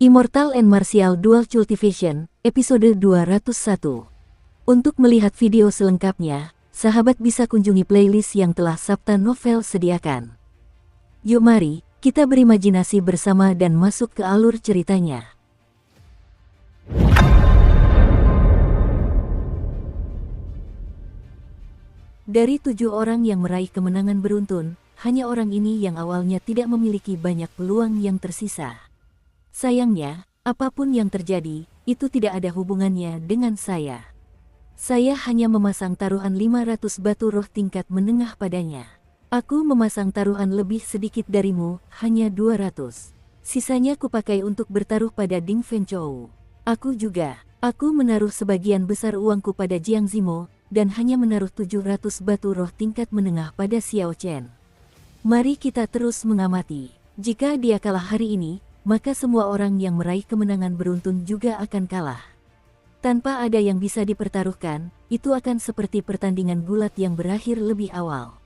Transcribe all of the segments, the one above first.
Immortal and Martial Dual Cultivation, episode 201. Untuk melihat video selengkapnya, sahabat bisa kunjungi playlist yang telah Sabta Novel sediakan. Yuk mari, kita berimajinasi bersama dan masuk ke alur ceritanya. Dari 7 orang yang meraih kemenangan beruntun, hanya orang ini yang awalnya tidak memiliki banyak peluang yang tersisa. Sayangnya, apapun yang terjadi, itu tidak ada hubungannya dengan saya. Saya hanya memasang taruhan 500 batu roh tingkat menengah padanya. Aku memasang taruhan lebih sedikit darimu, hanya 200. Sisanya kupakai untuk bertaruh pada Ding Fenchou. Aku menaruh sebagian besar uangku pada Jiang Zimo, dan hanya menaruh 700 batu roh tingkat menengah pada Xiao Chen. Mari kita terus mengamati. Jika dia kalah hari ini, maka semua orang yang meraih kemenangan beruntun juga akan kalah. Tanpa ada yang bisa dipertaruhkan, itu akan seperti pertandingan gulat yang berakhir lebih awal.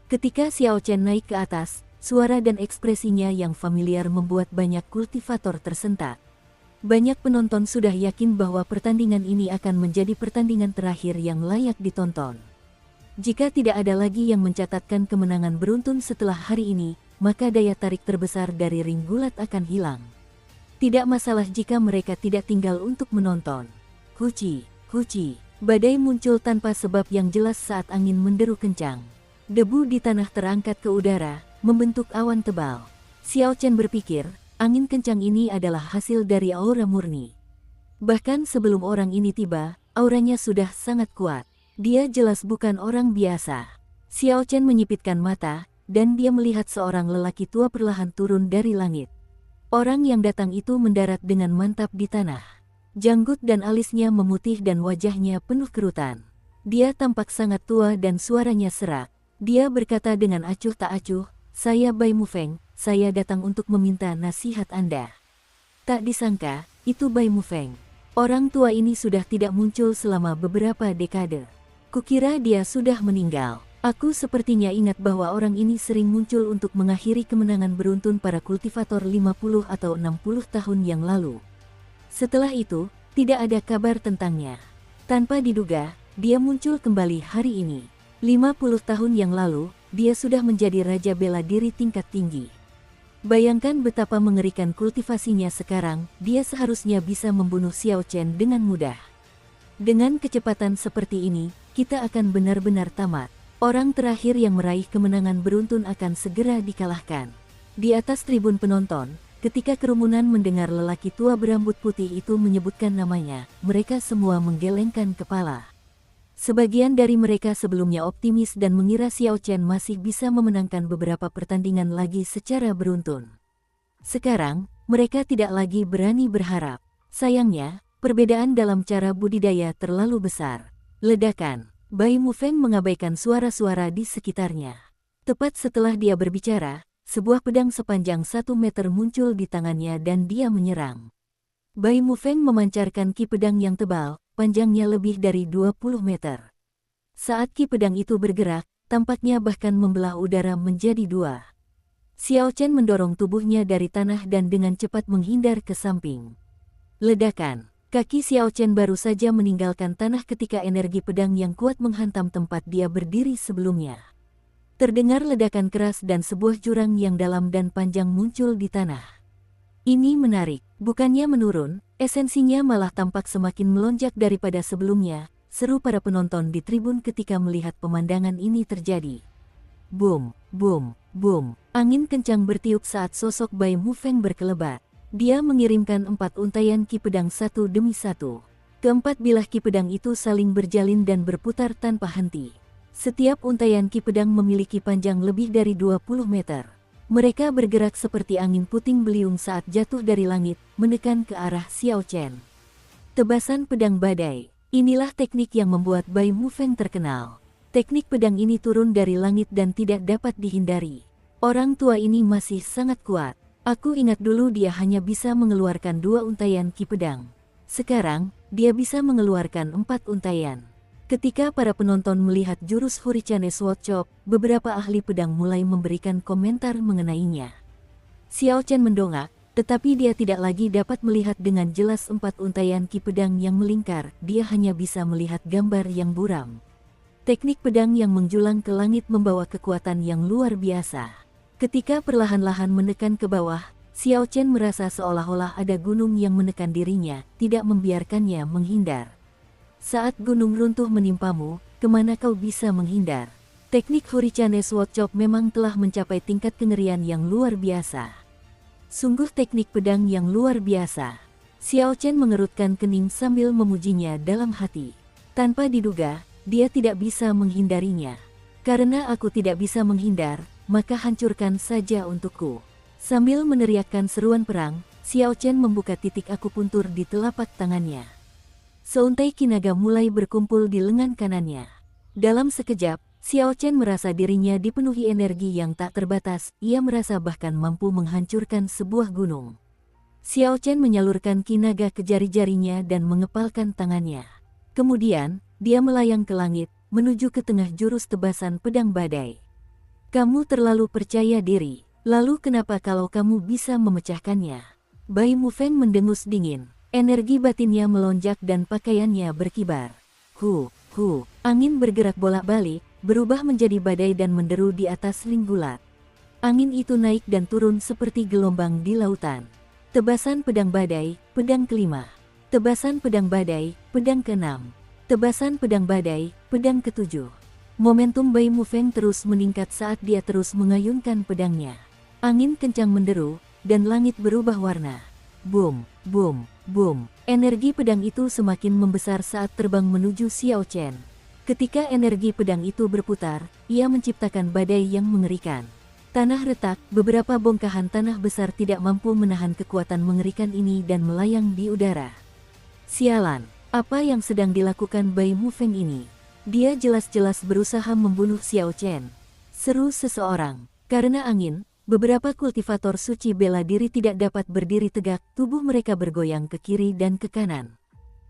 Ketika Xiao Chen naik ke atas, suara dan ekspresinya yang familiar membuat banyak kultivator tersentak. Banyak penonton sudah yakin bahwa pertandingan ini akan menjadi pertandingan terakhir yang layak ditonton. Jika tidak ada lagi yang mencatatkan kemenangan beruntun setelah hari ini, maka daya tarik terbesar dari ring gulat akan hilang. Tidak masalah jika mereka tidak tinggal untuk menonton. Huci, badai muncul tanpa sebab yang jelas saat angin menderu kencang. Debu di tanah terangkat ke udara, membentuk awan tebal. Xiao Chen berpikir, angin kencang ini adalah hasil dari aura murni. Bahkan sebelum orang ini tiba, auranya sudah sangat kuat. Dia jelas bukan orang biasa. Xiao Chen menyipitkan mata, dan dia melihat seorang lelaki tua perlahan turun dari langit. Orang yang datang itu mendarat dengan mantap di tanah. Janggut dan alisnya memutih dan wajahnya penuh kerutan. Dia tampak sangat tua dan suaranya serak. Dia berkata dengan acuh tak acuh, "Saya Bai Mufeng, saya datang untuk meminta nasihat Anda." Tak disangka, itu Bai Mufeng. Orang tua ini sudah tidak muncul selama beberapa dekade. Kukira dia sudah meninggal. Aku sepertinya ingat bahwa orang ini sering muncul untuk mengakhiri kemenangan beruntun para kultivator 50 atau 60 tahun yang lalu. Setelah itu, tidak ada kabar tentangnya. Tanpa diduga, dia muncul kembali hari ini. 50 tahun yang lalu, dia sudah menjadi raja bela diri tingkat tinggi. Bayangkan betapa mengerikan kultivasinya sekarang, dia seharusnya bisa membunuh Xiao Chen dengan mudah. Dengan kecepatan seperti ini, kita akan benar-benar tamat. Orang terakhir yang meraih kemenangan beruntun akan segera dikalahkan. Di atas tribun penonton, ketika kerumunan mendengar lelaki tua berambut putih itu menyebutkan namanya, mereka semua menggelengkan kepala. Sebagian dari mereka sebelumnya optimis dan mengira Xiao Chen masih bisa memenangkan beberapa pertandingan lagi secara beruntun. Sekarang, mereka tidak lagi berani berharap. Sayangnya, perbedaan dalam cara budidaya terlalu besar. Ledakan. Bai Mufeng mengabaikan suara-suara di sekitarnya. Tepat setelah dia berbicara, sebuah pedang sepanjang 1 meter muncul di tangannya dan dia menyerang. Bai Mufeng memancarkan ki pedang yang tebal, panjangnya lebih dari 20 meter. Saat ki pedang itu bergerak, tampaknya bahkan membelah udara menjadi dua. Xiao Chen mendorong tubuhnya dari tanah dan dengan cepat menghindar ke samping. Ledakan. Kaki Xiao Chen baru saja meninggalkan tanah ketika energi pedang yang kuat menghantam tempat dia berdiri sebelumnya. Terdengar ledakan keras dan sebuah jurang yang dalam dan panjang muncul di tanah. Ini menarik, bukannya menurun, esensinya malah tampak semakin melonjak daripada sebelumnya, seru para penonton di tribun ketika melihat pemandangan ini terjadi. Boom, boom, boom, angin kencang bertiup saat sosok Bai Mufeng berkelebat. Dia mengirimkan 4 untaian ki pedang satu demi satu. Keempat bilah ki pedang itu saling berjalin dan berputar tanpa henti. Setiap untaian ki pedang memiliki panjang lebih dari 20 meter. Mereka bergerak seperti angin puting beliung saat jatuh dari langit, menekan ke arah Xiao Chen. Tebasan pedang badai. Inilah teknik yang membuat Bai Mufeng terkenal. Teknik pedang ini turun dari langit dan tidak dapat dihindari. Orang tua ini masih sangat kuat. Aku ingat dulu dia hanya bisa mengeluarkan 2 untaian ki pedang. Sekarang, dia bisa mengeluarkan 4 untaian. Ketika para penonton melihat jurus Hurricane Sword Chop, beberapa ahli pedang mulai memberikan komentar mengenainya. Xiao Chen mendongak, Tetapi dia tidak lagi dapat melihat dengan jelas 4 untaian ki pedang yang melingkar, dia hanya bisa melihat gambar yang buram. Teknik pedang yang menjulang ke langit membawa kekuatan yang luar biasa. Ketika perlahan-lahan menekan ke bawah, Xiao Chen merasa seolah-olah ada gunung yang menekan dirinya, tidak membiarkannya menghindar. Saat gunung runtuh menimpamu, kemana kau bisa menghindar? Teknik Hurricanes Sword Chop memang telah mencapai tingkat kengerian yang luar biasa. Sungguh teknik pedang yang luar biasa. Xiao Chen mengerutkan kening sambil memujinya dalam hati. Tanpa diduga, dia tidak bisa menghindarinya. Karena aku tidak bisa menghindar, maka hancurkan saja untukku. Sambil meneriakkan seruan perang, Xiao Chen membuka titik akupuntur di telapak tangannya. Seuntai kinaga mulai berkumpul di lengan kanannya. Dalam sekejap, Xiao Chen merasa dirinya dipenuhi energi yang tak terbatas, ia merasa bahkan mampu menghancurkan sebuah gunung. Xiao Chen menyalurkan kinaga ke jari-jarinya dan mengepalkan tangannya. Kemudian, dia melayang ke langit, menuju ke tengah jurus tebasan pedang badai. Kamu terlalu percaya diri, lalu kenapa kalau kamu bisa memecahkannya? Bai Mufeng mendengus dingin, energi batinnya melonjak dan pakaiannya berkibar. Angin bergerak bolak-balik, berubah menjadi badai dan menderu di atas ring bulat. Angin itu naik dan turun seperti gelombang di lautan. Tebasan pedang badai, pedang kelima. Tebasan pedang badai, pedang keenam. Tebasan pedang badai, pedang ketujuh. Momentum Bai Mufeng terus meningkat saat dia terus mengayunkan pedangnya. Angin kencang menderu, dan langit berubah warna. Boom, boom, boom. Energi pedang itu semakin membesar saat terbang menuju Xiao Chen. Ketika energi pedang itu berputar, ia menciptakan badai yang mengerikan. Tanah retak, beberapa bongkahan tanah besar tidak mampu menahan kekuatan mengerikan ini dan melayang di udara. Sialan, apa yang sedang dilakukan Bai Mufeng ini? Dia jelas-jelas berusaha membunuh Xiao Chen. Seru seseorang. Karena angin, beberapa kultivator suci bela diri tidak dapat berdiri tegak, tubuh mereka bergoyang ke kiri dan ke kanan.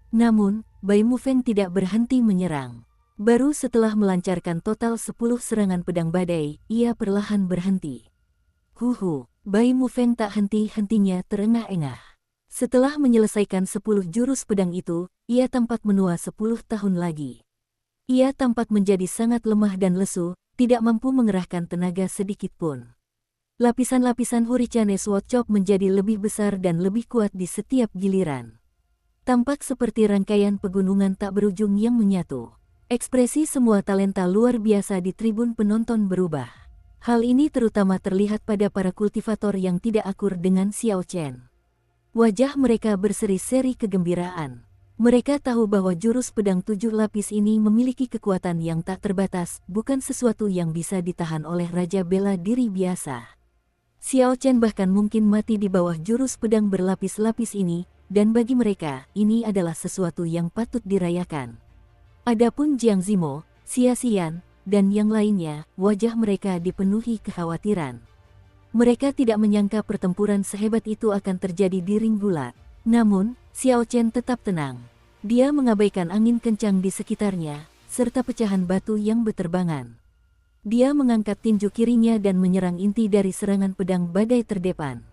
Namun, Bai Mufeng tidak berhenti menyerang. Baru setelah melancarkan total 10 serangan pedang badai, ia perlahan berhenti. Bai Mufeng tak henti-hentinya terengah-engah. Setelah menyelesaikan 10 jurus pedang itu, ia tampak menua 10 tahun lagi. Ia tampak menjadi sangat lemah dan lesu, tidak mampu mengerahkan tenaga sedikit pun. Lapisan-lapisan Hurricanes Sword Chop menjadi lebih besar dan lebih kuat di setiap giliran. Tampak seperti rangkaian pegunungan tak berujung yang menyatu. Ekspresi semua talenta luar biasa di tribun penonton berubah. Hal ini terutama terlihat pada para kultivator yang tidak akur dengan Xiao Chen. Wajah mereka berseri-seri kegembiraan. Mereka tahu bahwa jurus pedang 7 lapis ini memiliki kekuatan yang tak terbatas, bukan sesuatu yang bisa ditahan oleh Raja Bela Diri biasa. Xiao Chen bahkan mungkin mati di bawah jurus pedang berlapis-lapis ini, dan bagi mereka, ini adalah sesuatu yang patut dirayakan. Adapun Jiang Zimo, Xia Xian, dan yang lainnya, wajah mereka dipenuhi kekhawatiran. Mereka tidak menyangka pertempuran sehebat itu akan terjadi di ring bulat. Namun, Xiao Chen tetap tenang. Dia mengabaikan angin kencang di sekitarnya, serta pecahan batu yang berterbangan. Dia mengangkat tinju kirinya dan menyerang inti dari serangan pedang badai terdepan.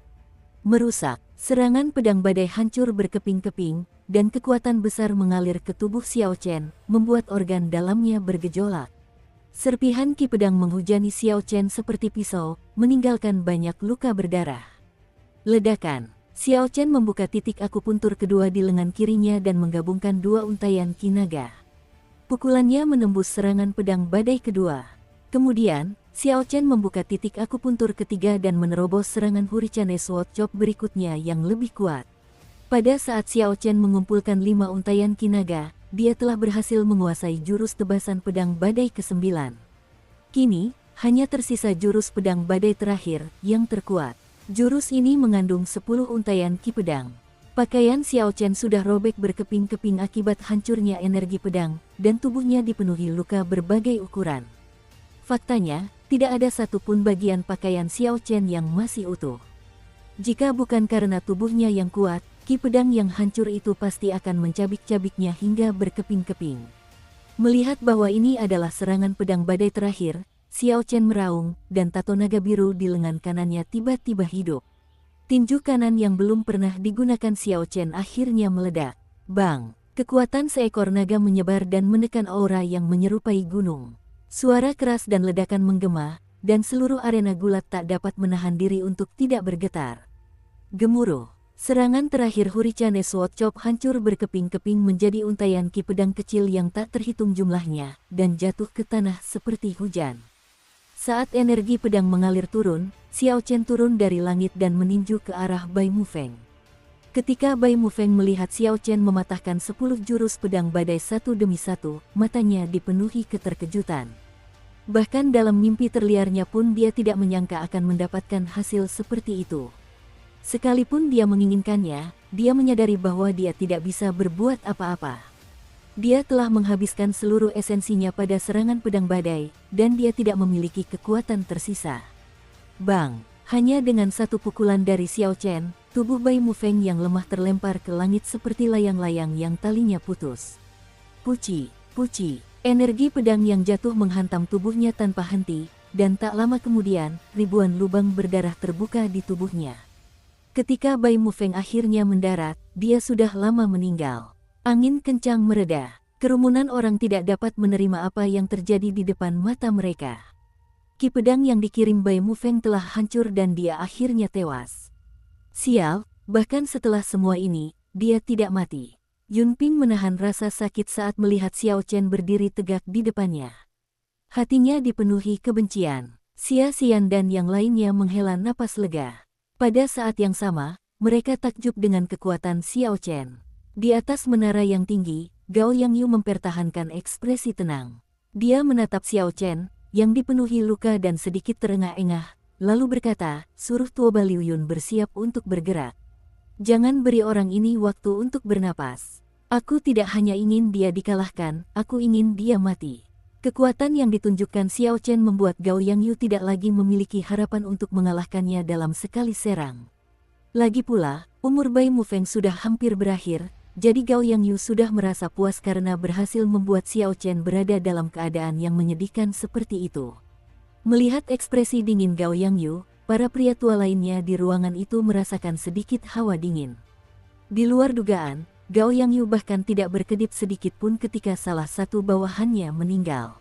Merusak, serangan pedang badai hancur berkeping-keping, dan kekuatan besar mengalir ke tubuh Xiao Chen, membuat organ dalamnya bergejolak. Serpihan ki pedang menghujani Xiao Chen seperti pisau, meninggalkan banyak luka berdarah. Ledakan, Xiao Chen membuka titik akupuntur kedua di lengan kirinya dan menggabungkan 2 untaian ki naga. Pukulannya menembus serangan pedang badai kedua. Kemudian, Xiao Chen membuka titik akupuntur ketiga dan menerobos serangan Hurricanes Sword Chop berikutnya yang lebih kuat. Pada saat Xiao Chen mengumpulkan 5 untaian ki naga, dia telah berhasil menguasai jurus tebasan pedang badai ke-9. Kini, hanya tersisa jurus pedang badai terakhir, yang terkuat. Jurus ini mengandung 10 untaian ki pedang. Pakaian Xiao Chen sudah robek berkeping-keping akibat hancurnya energi pedang, dan tubuhnya dipenuhi luka berbagai ukuran. Faktanya, tidak ada satupun bagian pakaian Xiao Chen yang masih utuh. Jika bukan karena tubuhnya yang kuat, ki pedang yang hancur itu pasti akan mencabik-cabiknya hingga berkeping-keping. Melihat bahwa ini adalah serangan pedang badai terakhir, Xiao Chen meraung, dan tato naga biru di lengan kanannya tiba-tiba hidup. Tinju kanan yang belum pernah digunakan Xiao Chen akhirnya meledak. Bang! Kekuatan seekor naga menyebar dan menekan aura yang menyerupai gunung. Suara keras dan ledakan menggema, dan seluruh arena gulat tak dapat menahan diri untuk tidak bergetar. Gemuruh! Serangan terakhir Hurricane Sword Chop hancur berkeping-keping menjadi untaian ki pedang kecil yang tak terhitung jumlahnya, dan jatuh ke tanah seperti hujan. Saat energi pedang mengalir turun, Xiao Chen turun dari langit dan meninju ke arah Bai Mufeng. Ketika Bai Mufeng melihat Xiao Chen mematahkan 10 jurus pedang badai satu demi satu, matanya dipenuhi keterkejutan. Bahkan dalam mimpi terliarnya pun dia tidak menyangka akan mendapatkan hasil seperti itu. Sekalipun dia menginginkannya, dia menyadari bahwa dia tidak bisa berbuat apa-apa. Dia telah menghabiskan seluruh esensinya pada serangan pedang badai, dan dia tidak memiliki kekuatan tersisa. Bang! Hanya dengan satu pukulan dari Xiao Chen, tubuh Bai Mufeng yang lemah terlempar ke langit seperti layang-layang yang talinya putus. Puci! Puci! Energi pedang yang jatuh menghantam tubuhnya tanpa henti, dan tak lama kemudian, ribuan lubang berdarah terbuka di tubuhnya. Ketika Bai Mufeng akhirnya mendarat, dia sudah lama meninggal. Angin kencang mereda. Kerumunan orang tidak dapat menerima apa yang terjadi di depan mata mereka. Ki pedang yang dikirim Bai Mufeng telah hancur dan dia akhirnya tewas. Sial, bahkan setelah semua ini, dia tidak mati. Yunping menahan rasa sakit saat melihat Xiao Chen berdiri tegak di depannya. Hatinya dipenuhi kebencian. Xia Xian dan yang lainnya menghela napas lega. Pada saat yang sama, mereka takjub dengan kekuatan Xiao Chen. Di atas menara yang tinggi, Gao Yangyu mempertahankan ekspresi tenang. Dia menatap Xiao Chen, yang dipenuhi luka dan sedikit terengah-engah, lalu berkata, suruh Tuoba Liu Yun bersiap untuk bergerak. Jangan beri orang ini waktu untuk bernapas. Aku tidak hanya ingin dia dikalahkan, aku ingin dia mati. Kekuatan yang ditunjukkan Xiao Chen membuat Gao Yangyu tidak lagi memiliki harapan untuk mengalahkannya dalam sekali serang. Lagi pula, umur Bai Mufeng sudah hampir berakhir, jadi Gao Yangyu sudah merasa puas karena berhasil membuat Xiao Chen berada dalam keadaan yang menyedihkan seperti itu. Melihat ekspresi dingin Gao Yangyu, para pria tua lainnya di ruangan itu merasakan sedikit hawa dingin. Di luar dugaan, Gao Yangyu bahkan tidak berkedip sedikit pun ketika salah satu bawahannya meninggal.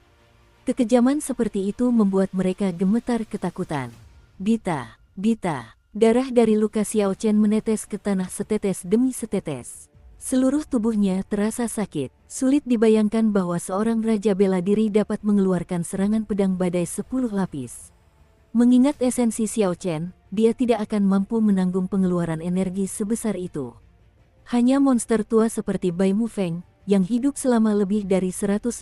Kekejaman seperti itu membuat mereka gemetar ketakutan. Dita, Dita, darah dari luka Xiao Chen menetes ke tanah setetes demi setetes. Seluruh tubuhnya terasa sakit. Sulit dibayangkan bahwa seorang raja bela diri dapat mengeluarkan serangan pedang badai 10 lapis. Mengingat esensi Xiao Chen, dia tidak akan mampu menanggung pengeluaran energi sebesar itu. Hanya monster tua seperti Bai Mufeng, yang hidup selama lebih dari 150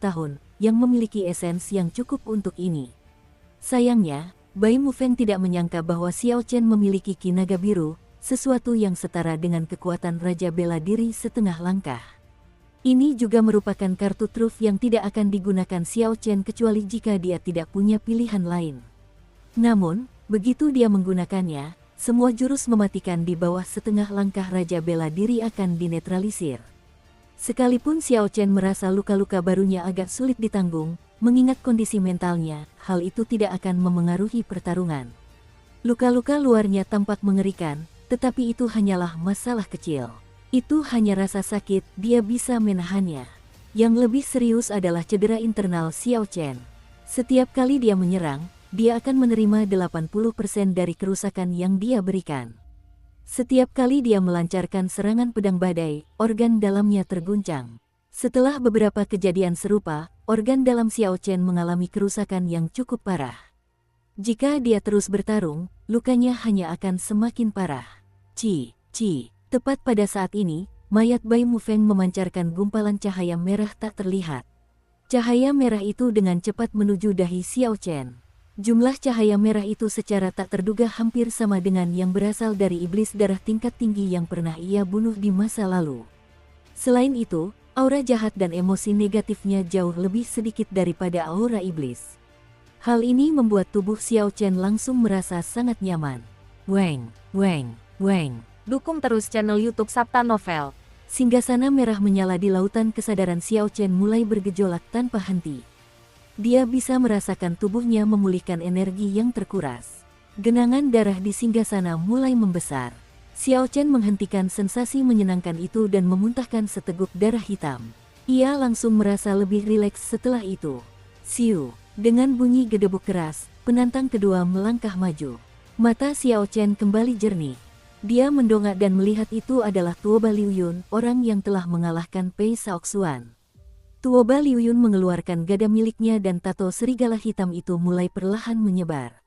tahun, yang memiliki esens yang cukup untuk ini. Sayangnya, Bai Mufeng tidak menyangka bahwa Xiao Chen memiliki ki naga biru, sesuatu yang setara dengan kekuatan Raja Bela Diri setengah langkah. Ini juga merupakan kartu truf yang tidak akan digunakan Xiao Chen kecuali jika dia tidak punya pilihan lain. Namun, begitu dia menggunakannya, semua jurus mematikan di bawah setengah langkah Raja Bela Diri akan dinetralisir. Sekalipun Xiao Chen merasa luka-luka barunya agak sulit ditanggung, mengingat kondisi mentalnya, hal itu tidak akan memengaruhi pertarungan. Luka-luka luarnya tampak mengerikan, tetapi itu hanyalah masalah kecil. Itu hanya rasa sakit, dia bisa menahannya. Yang lebih serius adalah cedera internal Xiao Chen. Setiap kali dia menyerang, dia akan menerima 80% dari kerusakan yang dia berikan. Setiap kali dia melancarkan serangan pedang badai, organ dalamnya terguncang. Setelah beberapa kejadian serupa, organ dalam Xiao Chen mengalami kerusakan yang cukup parah. Jika dia terus bertarung, lukanya hanya akan semakin parah. Tepat pada saat ini, mayat Bai Mufeng memancarkan gumpalan cahaya merah tak terlihat. Cahaya merah itu dengan cepat menuju dahi Xiao Chen. Jumlah cahaya merah itu secara tak terduga hampir sama dengan yang berasal dari iblis darah tingkat tinggi yang pernah ia bunuh di masa lalu. Selain itu, aura jahat dan emosi negatifnya jauh lebih sedikit daripada aura iblis. Hal ini membuat tubuh Xiao Chen langsung merasa sangat nyaman. Weng. Dukung terus channel YouTube Sabta Novel. Singgasana merah menyala di lautan kesadaran Xiao Chen mulai bergejolak tanpa henti. Dia bisa merasakan tubuhnya memulihkan energi yang terkuras. Genangan darah di singgasana mulai membesar. Xiao Chen menghentikan sensasi menyenangkan itu dan memuntahkan seteguk darah hitam. Ia langsung merasa lebih rileks setelah itu. Siu, dengan bunyi gedebuk keras, penantang kedua melangkah maju. Mata Xiao Chen kembali jernih. Dia mendongak dan melihat itu adalah Tuoba Liu Yun, orang yang telah mengalahkan Pei Shaoxuan. Tuoba Liu Yun mengeluarkan gada miliknya dan tato serigala hitam itu mulai perlahan menyebar.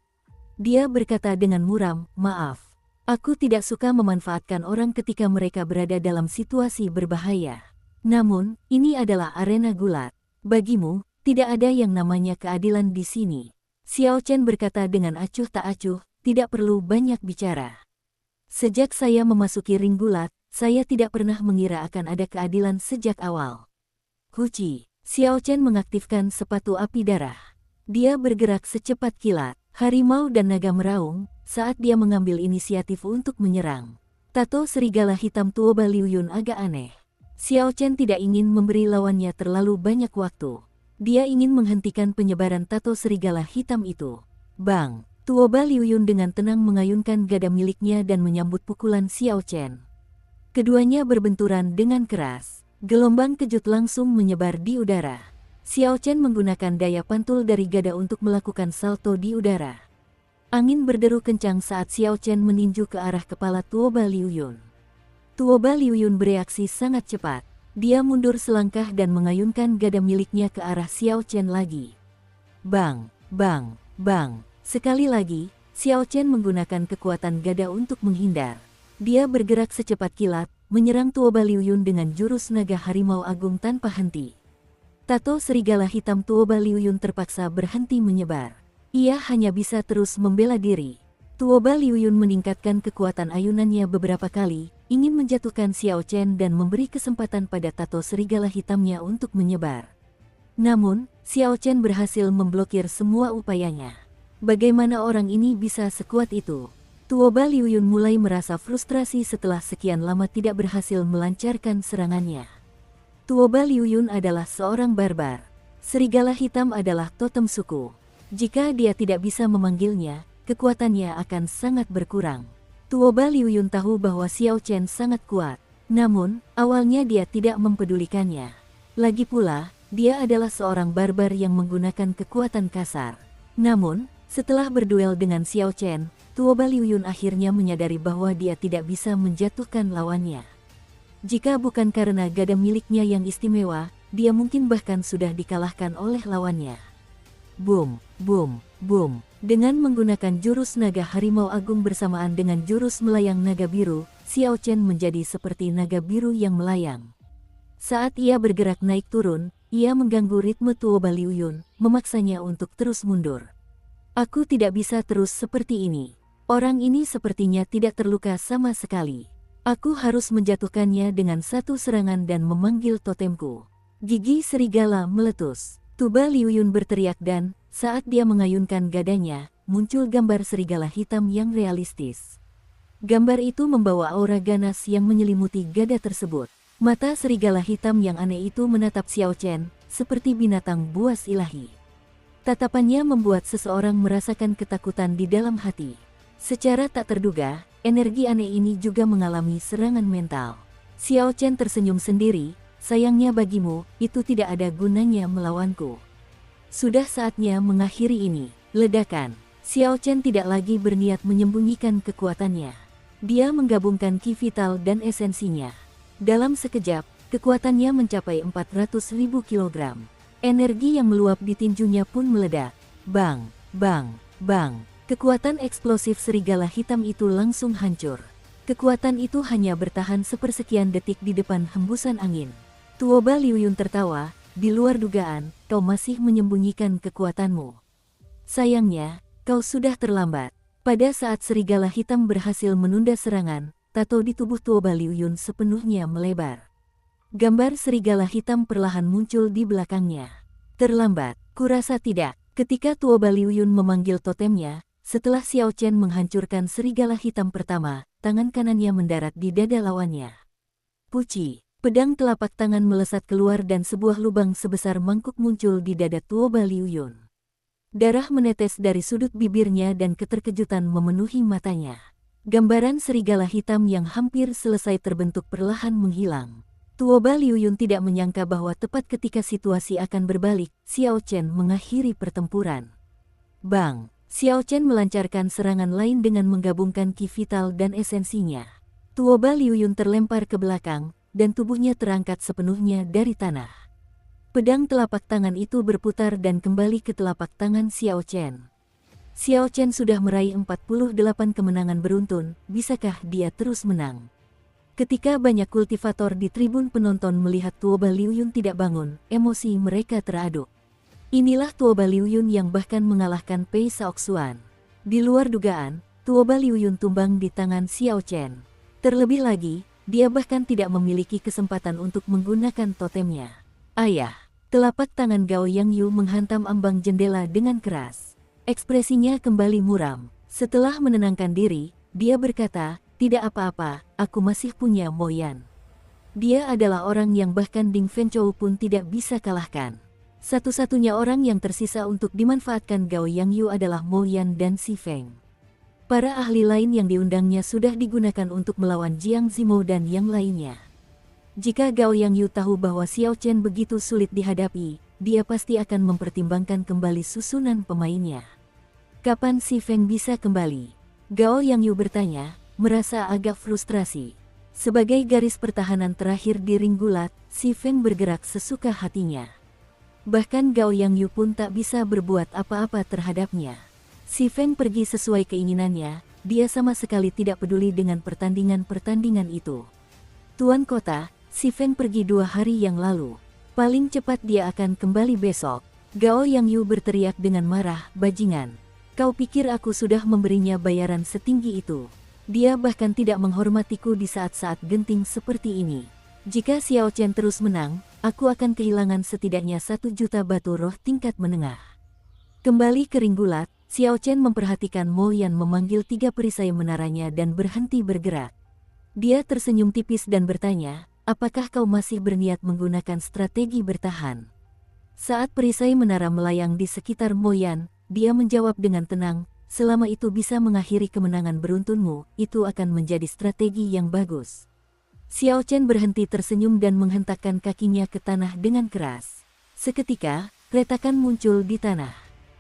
Dia berkata dengan muram, "Maaf. Aku tidak suka memanfaatkan orang ketika mereka berada dalam situasi berbahaya. Namun, ini adalah arena gulat. Bagimu, tidak ada yang namanya keadilan di sini." Xiao Chen berkata dengan acuh tak acuh, "Tidak perlu banyak bicara. Sejak saya memasuki ring gulat, saya tidak pernah mengira akan ada keadilan sejak awal." Huci, Xiao Chen mengaktifkan sepatu api darah. Dia bergerak secepat kilat. Harimau dan naga meraung saat dia mengambil inisiatif untuk menyerang. Tato serigala hitam Tuoba Liu Yun agak aneh. Xiao Chen tidak ingin memberi lawannya terlalu banyak waktu. Dia ingin menghentikan penyebaran tato serigala hitam itu. Bang! Tuoba Liu Yun dengan tenang mengayunkan gada miliknya dan menyambut pukulan Xiao Chen. Keduanya berbenturan dengan keras. Gelombang kejut langsung menyebar di udara. Xiao Chen menggunakan daya pantul dari gada untuk melakukan salto di udara. Angin berderu kencang saat Xiao Chen meninju ke arah kepala Tuoba Liu Yun. Tuoba Liu Yun bereaksi sangat cepat. Dia mundur selangkah dan mengayunkan gada miliknya ke arah Xiao Chen lagi. Bang, bang, bang. Sekali lagi, Xiao Chen menggunakan kekuatan gada untuk menghindar. Dia bergerak secepat kilat, menyerang Tuoba Liu Yun dengan jurus naga harimau agung tanpa henti. Tato serigala hitam Tuoba Liu Yun terpaksa berhenti menyebar. Ia hanya bisa terus membela diri. Tuoba Liu Yun meningkatkan kekuatan ayunannya beberapa kali, ingin menjatuhkan Xiao Chen dan memberi kesempatan pada tato serigala hitamnya untuk menyebar. Namun, Xiao Chen berhasil memblokir semua upayanya. Bagaimana orang ini bisa sekuat itu? Tuoba Liu Yun mulai merasa frustrasi setelah sekian lama tidak berhasil melancarkan serangannya. Tuoba Liu Yun adalah seorang barbar. Serigala hitam adalah totem suku. Jika dia tidak bisa memanggilnya, kekuatannya akan sangat berkurang. Tuoba Liu Yun tahu bahwa Xiao Chen sangat kuat. Namun, awalnya dia tidak mempedulikannya. Lagi pula, dia adalah seorang barbar yang menggunakan kekuatan kasar. Namun, setelah berduel dengan Xiao Chen, Tuoba Liu Yun akhirnya menyadari bahwa dia tidak bisa menjatuhkan lawannya. Jika bukan karena gada miliknya yang istimewa, dia mungkin bahkan sudah dikalahkan oleh lawannya. Boom, boom, boom. Dengan menggunakan jurus naga harimau agung bersamaan dengan jurus melayang naga biru, Xiao Chen menjadi seperti naga biru yang melayang. Saat ia bergerak naik turun, ia mengganggu ritme Tuoba Liu Yun, memaksanya untuk terus mundur. "Aku tidak bisa terus seperti ini. Orang ini sepertinya tidak terluka sama sekali. Aku harus menjatuhkannya dengan satu serangan dan memanggil totemku." Gigi serigala meletus. Tuoba Liu Yun berteriak dan, saat dia mengayunkan gadanya, muncul gambar serigala hitam yang realistis. Gambar itu membawa aura ganas yang menyelimuti gada tersebut. Mata serigala hitam yang aneh itu menatap Xiao Chen, seperti binatang buas ilahi. Tatapannya membuat seseorang merasakan ketakutan di dalam hati. Secara tak terduga, energi aneh ini juga mengalami serangan mental. Xiao Chen tersenyum sendiri, "Sayangnya bagimu, itu tidak ada gunanya melawanku. Sudah saatnya mengakhiri ini." Ledakan. Xiao Chen tidak lagi berniat menyembunyikan kekuatannya. Dia menggabungkan ki vital dan esensinya. Dalam sekejap, kekuatannya mencapai 400.000 kilogram. Energi yang meluap di tinjunya pun meledak. Bang, bang, bang. Kekuatan eksplosif serigala hitam itu langsung hancur. Kekuatan itu hanya bertahan sepersekian detik di depan hembusan angin. Tuoba Liu Yun tertawa, "Di luar dugaan, kau masih menyembunyikan kekuatanmu. Sayangnya, kau sudah terlambat." Pada saat serigala hitam berhasil menunda serangan, tato di tubuh Tuoba Liu Yun sepenuhnya melebar. Gambar serigala hitam perlahan muncul di belakangnya. "Terlambat, kurasa tidak." Ketika Tuoba Liu Yun memanggil totemnya, setelah Xiao Chen menghancurkan serigala hitam pertama, tangan kanannya mendarat di dada lawannya. Puci, pedang telapak tangan melesat keluar dan sebuah lubang sebesar mangkuk muncul di dada Tuoba Liu Yun. Darah menetes dari sudut bibirnya dan keterkejutan memenuhi matanya. Gambaran serigala hitam yang hampir selesai terbentuk perlahan menghilang. Tuoba Liu Yun tidak menyangka bahwa tepat ketika situasi akan berbalik, Xiao Chen mengakhiri pertempuran. Bang! Xiao Chen melancarkan serangan lain dengan menggabungkan ki vital dan esensinya. Tuoba Liu Yun terlempar ke belakang, dan tubuhnya terangkat sepenuhnya dari tanah. Pedang telapak tangan itu berputar dan kembali ke telapak tangan Xiao Chen. Xiao Chen sudah meraih 48 kemenangan beruntun, bisakah dia terus menang? Ketika banyak kultivator di tribun penonton melihat Tuoba Liu Yun tidak bangun, emosi mereka teraduk. Inilah Tuoba Liu Yun yang bahkan mengalahkan Pei Shaoxuan. Di luar dugaan, Tuoba Liu Yun tumbang di tangan Xiao Chen. Terlebih lagi, dia bahkan tidak memiliki kesempatan untuk menggunakan totemnya. Ayah! Telapak tangan Gao Yangyu menghantam ambang jendela dengan keras. Ekspresinya kembali muram. Setelah menenangkan diri, dia berkata, "Tidak apa-apa, aku masih punya Mo Yan." Dia adalah orang yang bahkan Ding Fenchou pun tidak bisa kalahkan. Satu-satunya orang yang tersisa untuk dimanfaatkan Gao Yangyu adalah Mo Yan dan Si Feng. Para ahli lain yang diundangnya sudah digunakan untuk melawan Jiang Zimo dan yang lainnya. Jika Gao Yangyu tahu bahwa Xiao Chen begitu sulit dihadapi, dia pasti akan mempertimbangkan kembali susunan pemainnya. Kapan Si Feng bisa kembali? Gao Yangyu bertanya, merasa agak frustrasi. Sebagai garis pertahanan terakhir di ring gulat, Si Feng bergerak sesuka hatinya. Bahkan Gao Yangyu pun tak bisa berbuat apa-apa terhadapnya. Si Feng pergi sesuai keinginannya, dia sama sekali tidak peduli dengan pertandingan-pertandingan itu. Tuan Kota, Si Feng pergi 2 hari yang lalu. Paling cepat dia akan kembali besok. Gao Yangyu berteriak dengan marah, "Bajingan! Kau pikir aku sudah memberinya bayaran setinggi itu? Dia bahkan tidak menghormatiku di saat-saat genting seperti ini. Jika Xiao Chen terus menang, aku akan kehilangan setidaknya 1 juta batu roh tingkat menengah." Kembali ke ring gulat, Xiao Chen memperhatikan Mo Yan memanggil 3 perisai menaranya dan berhenti bergerak. Dia tersenyum tipis dan bertanya, "Apakah kau masih berniat menggunakan strategi bertahan?" Saat perisai menara melayang di sekitar Mo Yan, dia menjawab dengan tenang, "Selama itu bisa mengakhiri kemenangan beruntunmu, itu akan menjadi strategi yang bagus." Xiao Chen berhenti tersenyum dan menghentakkan kakinya ke tanah dengan keras. Seketika, retakan muncul di tanah.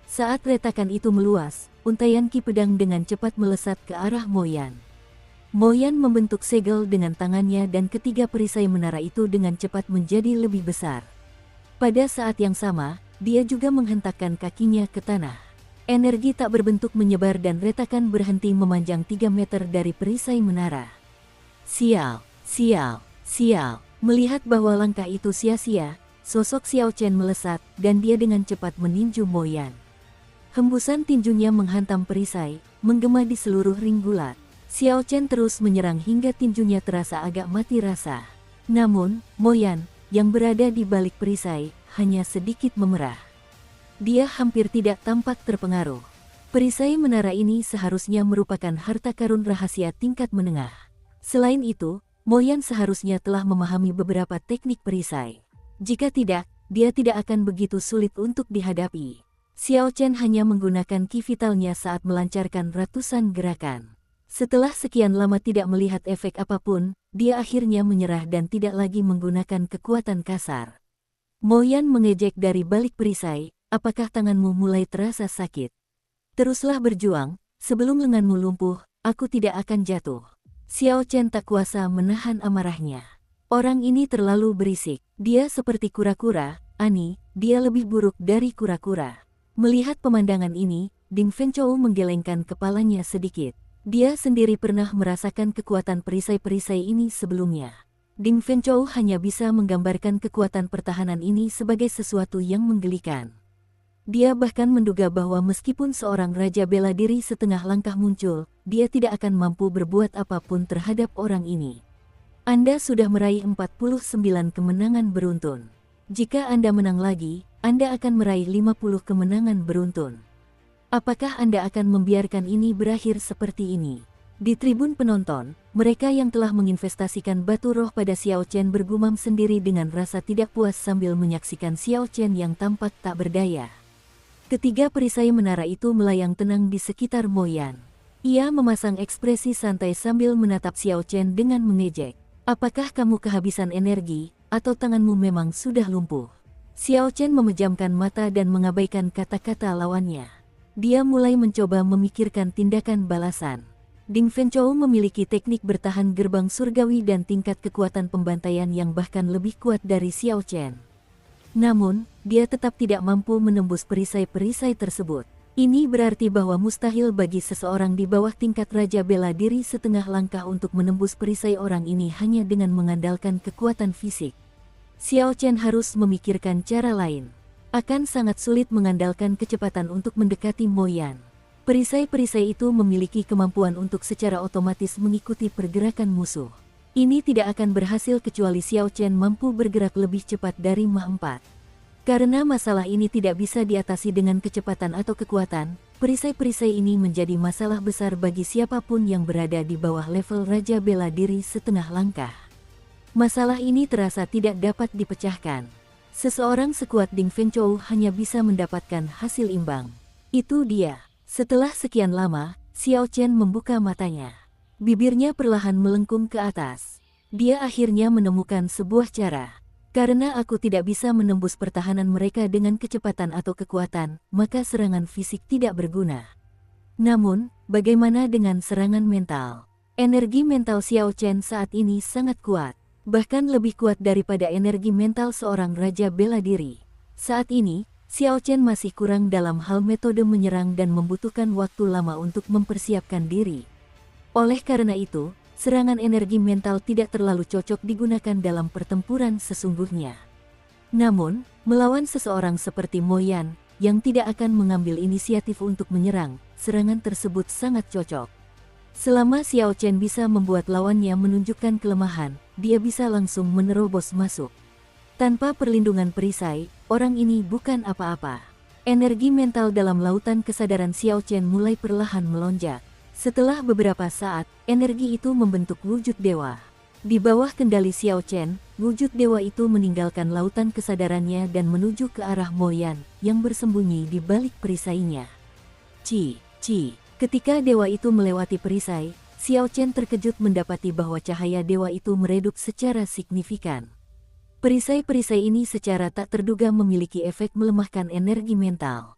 Saat retakan itu meluas, untaian ki pedang dengan cepat melesat ke arah Mo Yan. Mo Yan membentuk segel dengan tangannya dan ketiga perisai menara itu dengan cepat menjadi lebih besar. Pada saat yang sama, dia juga menghentakkan kakinya ke tanah. Energi tak berbentuk menyebar dan retakan berhenti memanjang 3 meter dari perisai menara. Sial, sial, sial. Melihat bahwa langkah itu sia-sia, sosok Xiao Chen melesat dan dia dengan cepat meninju Mo Yan. Hembusan tinjunya menghantam perisai, menggema di seluruh ring gulat. Xiao Chen terus menyerang hingga tinjunya terasa agak mati rasa. Namun, Mo Yan, yang berada di balik perisai, hanya sedikit memerah. Dia hampir tidak tampak terpengaruh. Perisai menara ini seharusnya merupakan harta karun rahasia tingkat menengah. Selain itu, Mo Yan seharusnya telah memahami beberapa teknik perisai. Jika tidak, dia tidak akan begitu sulit untuk dihadapi. Xiao Chen hanya menggunakan ki vitalnya saat melancarkan ratusan gerakan. Setelah sekian lama tidak melihat efek apapun, dia akhirnya menyerah dan tidak lagi menggunakan kekuatan kasar. Mo Yan mengejek dari balik perisai, "Apakah tanganmu mulai terasa sakit? Teruslah berjuang, sebelum lenganmu lumpuh, aku tidak akan jatuh." Xiao Chen tak kuasa menahan amarahnya. Orang ini terlalu berisik, dia seperti kura-kura, Ani, dia lebih buruk dari kura-kura. Melihat pemandangan ini, Ding Fenchou menggelengkan kepalanya sedikit. Dia sendiri pernah merasakan kekuatan perisai-perisai ini sebelumnya. Ding Fenchou hanya bisa menggambarkan kekuatan pertahanan ini sebagai sesuatu yang menggelikan. Dia bahkan menduga bahwa meskipun seorang raja bela diri setengah langkah muncul, dia tidak akan mampu berbuat apapun terhadap orang ini. Anda sudah meraih 49 kemenangan beruntun. Jika Anda menang lagi, Anda akan meraih 50 kemenangan beruntun. Apakah Anda akan membiarkan ini berakhir seperti ini? Di tribun penonton, mereka yang telah menginvestasikan batu roh pada Xiao Chen bergumam sendiri dengan rasa tidak puas sambil menyaksikan Xiao Chen yang tampak tak berdaya. Ketiga perisai menara itu melayang tenang di sekitar Mo Yan. Ia memasang ekspresi santai sambil menatap Xiao Chen dengan mengejek. Apakah kamu kehabisan energi, atau tanganmu memang sudah lumpuh? Xiao Chen memejamkan mata dan mengabaikan kata-kata lawannya. Dia mulai mencoba memikirkan tindakan balasan. Ding Fenchou memiliki teknik bertahan gerbang surgawi dan tingkat kekuatan pembantaian yang bahkan lebih kuat dari Xiao Chen. Namun, dia tetap tidak mampu menembus perisai-perisai tersebut. Ini berarti bahwa mustahil bagi seseorang di bawah tingkat Raja Bela Diri setengah langkah untuk menembus perisai orang ini hanya dengan mengandalkan kekuatan fisik. Xiao Chen harus memikirkan cara lain. Akan sangat sulit mengandalkan kecepatan untuk mendekati Mo Yan. Perisai-perisai itu memiliki kemampuan untuk secara otomatis mengikuti pergerakan musuh. Ini tidak akan berhasil kecuali Xiao Chen mampu bergerak lebih cepat dari Mach 4. Karena masalah ini tidak bisa diatasi dengan kecepatan atau kekuatan, perisai-perisai ini menjadi masalah besar bagi siapapun yang berada di bawah level Raja Bela Diri setengah langkah. Masalah ini terasa tidak dapat dipecahkan. Seseorang sekuat Ding Fenchou hanya bisa mendapatkan hasil imbang. Itu dia. Setelah sekian lama, Xiao Chen membuka matanya. Bibirnya perlahan melengkung ke atas. Dia akhirnya menemukan sebuah cara. Karena aku tidak bisa menembus pertahanan mereka dengan kecepatan atau kekuatan, maka serangan fisik tidak berguna. Namun, bagaimana dengan serangan mental? Energi mental Xiao Chen saat ini sangat kuat. Bahkan lebih kuat daripada energi mental seorang Raja Bela Diri. Saat ini, Xiao Chen masih kurang dalam hal metode menyerang dan membutuhkan waktu lama untuk mempersiapkan diri. Oleh karena itu, serangan energi mental tidak terlalu cocok digunakan dalam pertempuran sesungguhnya. Namun, melawan seseorang seperti Mo Yan, yang tidak akan mengambil inisiatif untuk menyerang, serangan tersebut sangat cocok. Selama Xiao Chen bisa membuat lawannya menunjukkan kelemahan, dia bisa langsung menerobos masuk. Tanpa perlindungan perisai, orang ini bukan apa-apa. Energi mental dalam lautan kesadaran Xiao Chen mulai perlahan melonjak. Setelah beberapa saat, energi itu membentuk wujud dewa. Di bawah kendali Xiao Chen, wujud dewa itu meninggalkan lautan kesadarannya dan menuju ke arah Mo Yan, yang bersembunyi di balik perisainya. Ketika dewa itu melewati perisai, Xiao Chen terkejut mendapati bahwa cahaya dewa itu meredup secara signifikan. Perisai-perisai ini secara tak terduga memiliki efek melemahkan energi mental.